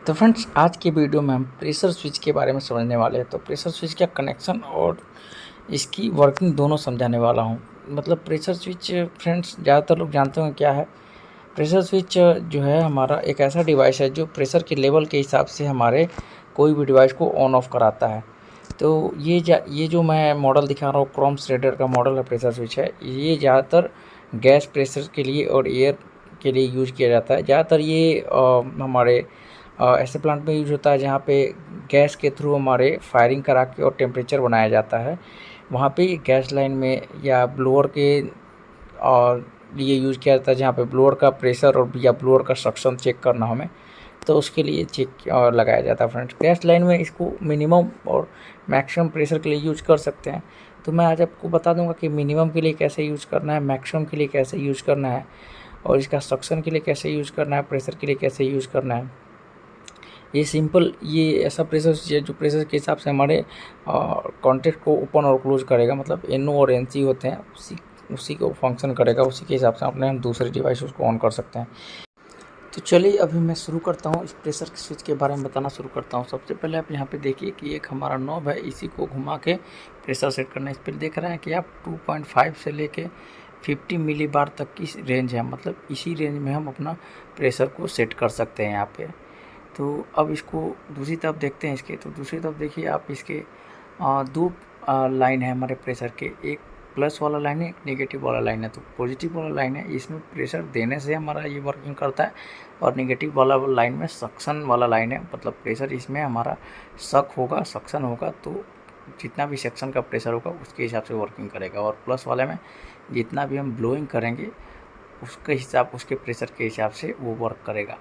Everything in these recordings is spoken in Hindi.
तो फ्रेंड्स, आज की वीडियो में हम प्रेशर स्विच के बारे में समझने वाले हैं। तो प्रेशर स्विच का कनेक्शन और इसकी वर्किंग दोनों समझाने वाला हूँ। मतलब प्रेशर स्विच फ्रेंड्स ज़्यादातर लोग जानते होंगे क्या है। प्रेशर स्विच जो है हमारा एक ऐसा डिवाइस है जो प्रेशर के लेवल के हिसाब से हमारे कोई भी डिवाइस को ऑन ऑफ कराता है। तो ये जो मैं मॉडल दिखा रहा हूँ, क्रोम श्रेडर का मॉडल है प्रेशर स्विच है। ये ज़्यादातर गैस प्रेशर के लिए और एयर के लिए यूज़ किया जाता है। ज़्यादातर ये हमारे ऐसे प्लांट में यूज होता है जहाँ पे गैस के थ्रू हमारे फायरिंग करा के और टेम्परेचर बनाया जाता है। वहाँ पे गैस लाइन में या ब्लोअर के लिए यूज़ किया जाता है, जहाँ पे ब्लोअर का प्रेशर और या ब्लोअर का सक्शन चेक करना हमें, तो उसके लिए चेक लगाया जाता है। फ्रेंड्स, गैस लाइन में इसको मिनिमम और मैक्सिमम प्रेशर के लिए यूज कर सकते हैं। तो मैं आज आपको बता दूंगा कि मिनिमम के लिए कैसे यूज करना है, मैक्सिमम के लिए कैसे यूज करना है, और इसका सक्शन के लिए कैसे यूज करना है, प्रेशर के लिए कैसे यूज करना है। ये ऐसा प्रेशर है जो प्रेशर के हिसाब से हमारे कॉन्टैक्ट को ओपन और क्लोज करेगा। मतलब NO और NC होते हैं, उसी को फंक्शन करेगा। उसी के हिसाब से हम दूसरे डिवाइस उसको ऑन कर सकते हैं। तो चलिए अभी मैं शुरू करता हूँ, इस प्रेशर स्विच के बारे में बताना शुरू करता हूँ। सबसे पहले आप यहाँ पे देखिए कि एक हमारा नॉब है, इसी को घुमा के प्रेशर सेट करना है। इस पर देख रहे हैं कि आप 2.5 से लेके 50 मिली बार तक की रेंज है। मतलब इसी रेंज में हम अपना प्रेशर को सेट कर सकते हैं यहाँ पे। तो अब इसको दूसरी तरफ देखते हैं इसके। तो दूसरी तरफ देखिए आप, इसके दो लाइन है हमारे प्रेशर के। एक प्लस वाला लाइन है, एक नेगेटिव वाला लाइन है। तो पॉजिटिव वाला लाइन है, इसमें प्रेशर देने से हमारा ये वर्किंग करता है, और नेगेटिव वाला लाइन में सक्शन वाला लाइन है। मतलब प्रेशर इसमें हमारा सक्शन होगा, तो जितना भी सेक्शन का प्रेशर होगा उसके हिसाब से वर्किंग करेगा। और प्लस वाले में जितना भी हम ब्लोइंग करेंगे उसके प्रेशर के हिसाब से वो वर्क करेगा।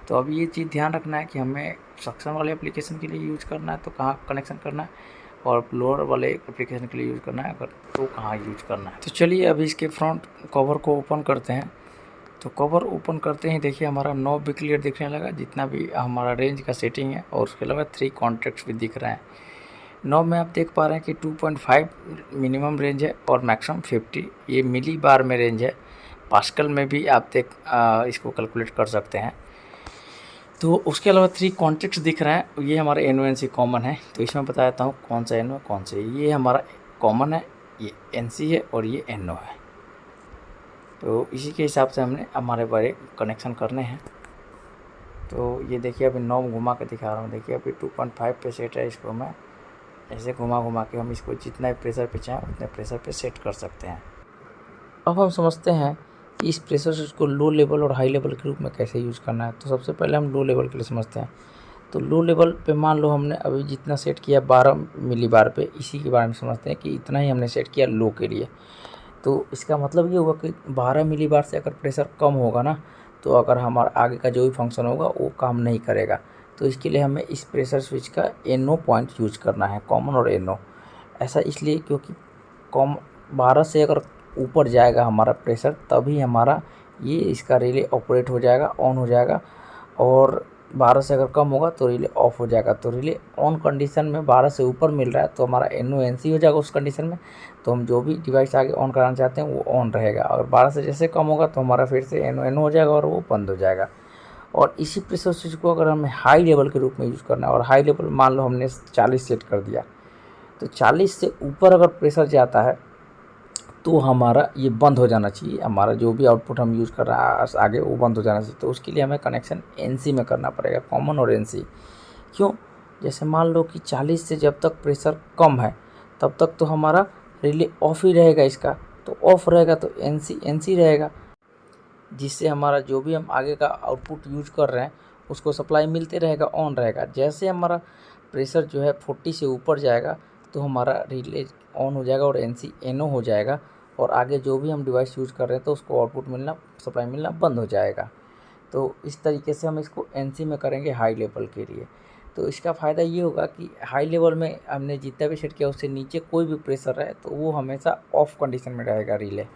तो अब ये चीज़ ध्यान रखना है कि हमें सक्शन वाले एप्लीकेशन के लिए यूज़ करना है तो कहाँ कनेक्शन करना है, और ब्लोअर वाले एप्लीकेशन के लिए यूज़ करना है अगर तो कहाँ यूज करना है। तो चलिए अभी इसके फ्रंट कवर को ओपन करते हैं। तो कवर ओपन करते ही देखिए हमारा नॉब भी क्लियर दिखने लगा, जितना भी हमारा रेंज का सेटिंग है, और उसके अलावा 3 कॉन्टैक्ट्स भी दिख रहे हैं। नॉब में आप देख पा रहे हैं कि 2.5 मिनिमम रेंज है और मैक्सिमम 50। ये मिली बार में रेंज है। पास्कल में भी आप इसको कैलकुलेट कर सकते हैं। तो उसके अलावा 3 कॉन्टैक्ट्स दिख रहे हैं, ये हमारे NO NC कॉमन है। तो इसमें बता देता हूँ कौन सा NO कौन से। ये हमारा कॉमन है, ये NC है, और ये NO है। तो इसी के हिसाब से हमने हमारे बारे कनेक्शन करने हैं। तो ये देखिए अभी नॉब घुमा के दिखा रहा हूँ। देखिए अभी 2.5 पे सेट है। इसको मैं ऐसे घुमा के हम इसको जितना प्रेशर पे चाहें उतने प्रेशर पे सेट कर सकते हैं। अब हम समझते हैं कि इस प्रेशर स्विच को लो लेवल और हाई लेवल के रूप में कैसे यूज़ करना है। तो सबसे पहले हम लो लेवल के लिए समझते हैं। तो लो लेवल पे मान लो हमने अभी जितना सेट किया 12 मिली बार पे, इसी के बारे में समझते हैं कि इतना ही हमने सेट किया लो के लिए। तो इसका मतलब ये हुआ कि 12 मिली बार से अगर प्रेशर कम होगा ना, तो अगर हमारा आगे का जो भी फंक्शन होगा वो काम नहीं करेगा। तो इसके लिए हमें इस प्रेशर स्विच का NO पॉइंट यूज करना है, कॉमन और NO। ऐसा इसलिए क्योंकि 12 से अगर ऊपर जाएगा हमारा प्रेशर, तभी हमारा ये इसका रिले ऑपरेट हो जाएगा, ऑन हो जाएगा। और 12 से अगर कम होगा तो रिले ऑफ हो जाएगा। तो रिले ऑन कंडीशन में 12 से ऊपर मिल रहा है तो हमारा NO NC हो जाएगा उस कंडीशन में। तो हम जो भी डिवाइस आगे ऑन कराना चाहते हैं वो ऑन रहेगा। और 12 से जैसे कम होगा तो हमारा फिर से NO NO हो जाएगा और वो बंद हो जाएगा। और इसी प्रेशर स्विच को अगर हमें हाई लेवल के रूप में यूज़ करना है, और हाई लेवल मान लो हमने 40 सेट कर दिया, तो 40 से ऊपर अगर प्रेशर जाता है तो हमारा ये बंद हो जाना चाहिए। हमारा जो भी आउटपुट हम यूज़ कर रहा है आगे वो बंद हो जाना चाहिए। तो उसके लिए हमें कनेक्शन NC में करना पड़ेगा, कॉमन और NC। क्यों? जैसे मान लो कि 40 से जब तक प्रेशर कम है तब तक तो हमारा रिले ऑफ ही रहेगा इसका। तो ऑफ रहेगा तो NC रहेगा, जिससे हमारा जो भी हम आगे का आउटपुट यूज कर रहे हैं उसको सप्लाई मिलते रहेगा, ऑन रहेगा। जैसे हमारा प्रेशर जो है 40 से ऊपर जाएगा तो हमारा रिले ऑन हो जाएगा और NC NO हो जाएगा, और आगे जो भी हम डिवाइस यूज़ कर रहे हैं तो उसको आउटपुट मिलना, सप्लाई मिलना बंद हो जाएगा। तो इस तरीके से हम इसको NC में करेंगे हाई लेवल के लिए। तो इसका फ़ायदा ये होगा कि हाई लेवल में हमने जितना भी सेट किया उससे नीचे कोई भी प्रेशर रहे तो वो हमेशा ऑफ कंडीशन में रहेगा रिले।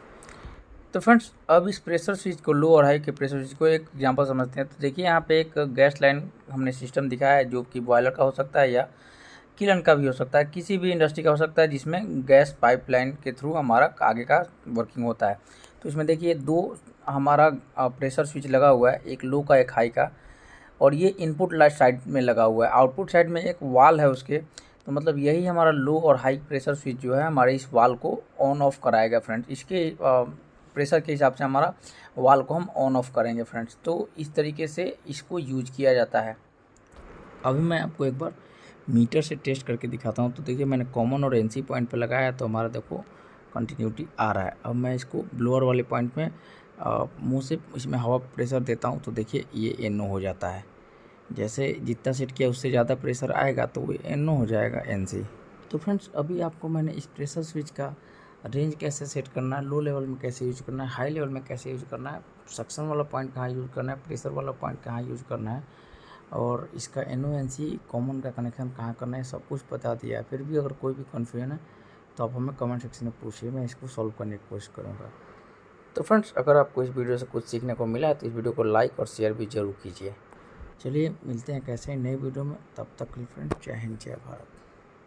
तो फ्रेंड्स, अब इस प्रेशर स्विच को, लो और हाई के प्रेशर स्विच को एक एग्जांपल समझते हैं। तो देखिए यहाँ पे एक गैस लाइन हमने सिस्टम दिखाया है, जो कि बॉयलर का हो सकता है या किलन का भी हो सकता है, किसी भी इंडस्ट्री का हो सकता है जिसमें गैस पाइपलाइन के थ्रू हमारा आगे का वर्किंग होता है। तो इसमें देखिए 2 हमारा प्रेशर स्विच लगा हुआ है, एक लो का एक हाई का। और ये इनपुट लाइट साइड में लगा हुआ है। आउटपुट साइड में एक वाल है उसके, तो मतलब यही हमारा लो और हाई प्रेशर स्विच जो है हमारे इस वाल को ऑन ऑफ कराएगा फ्रेंड्स। इसके प्रेशर के हिसाब से हमारा वाल को हम ऑन ऑफ करेंगे फ्रेंड्स। तो इस तरीके से इसको यूज किया जाता है। अभी मैं आपको एक बार मीटर से टेस्ट करके दिखाता हूँ। तो देखिए मैंने कॉमन और एनसी पॉइंट पे लगाया है, तो हमारा देखो कंटिन्यूटी आ रहा है। अब मैं इसको ब्लोअर वाले पॉइंट में मुंह से इसमें हवा प्रेशर देता हूँ, तो देखिए ये एनओ हो जाता है। जैसे जितना सेट किया उससे ज़्यादा प्रेशर आएगा तो वो एनओ हो जाएगा एनसी। तो फ्रेंड्स अभी आपको मैंने इस प्रेशर स्विच का रेंज कैसे सेट करना है, लो लेवल में कैसे यूज करना है, हाई लेवल में कैसे यूज करना है, सक्शन वाला पॉइंट कहाँ यूज करना है, प्रेशर वाला पॉइंट कहाँ यूज करना है, और इसका एनओ एनसी कॉमन का कनेक्शन कहाँ करना है, सब कुछ बता दिया है। फिर भी अगर कोई भी कन्फ्यूजन है तो आप हमें कमेंट सेक्शन में पूछिए, मैं इसको सॉल्व करने की कोशिश करूँगा। तो फ्रेंड्स अगर आपको इस वीडियो से कुछ सीखने को मिला है तो इस वीडियो को लाइक और शेयर भी जरूर कीजिए। चलिए मिलते हैं कैसे नई वीडियो में, तब तक के लिए फ्रेंड्स जय हिंद जय भारत।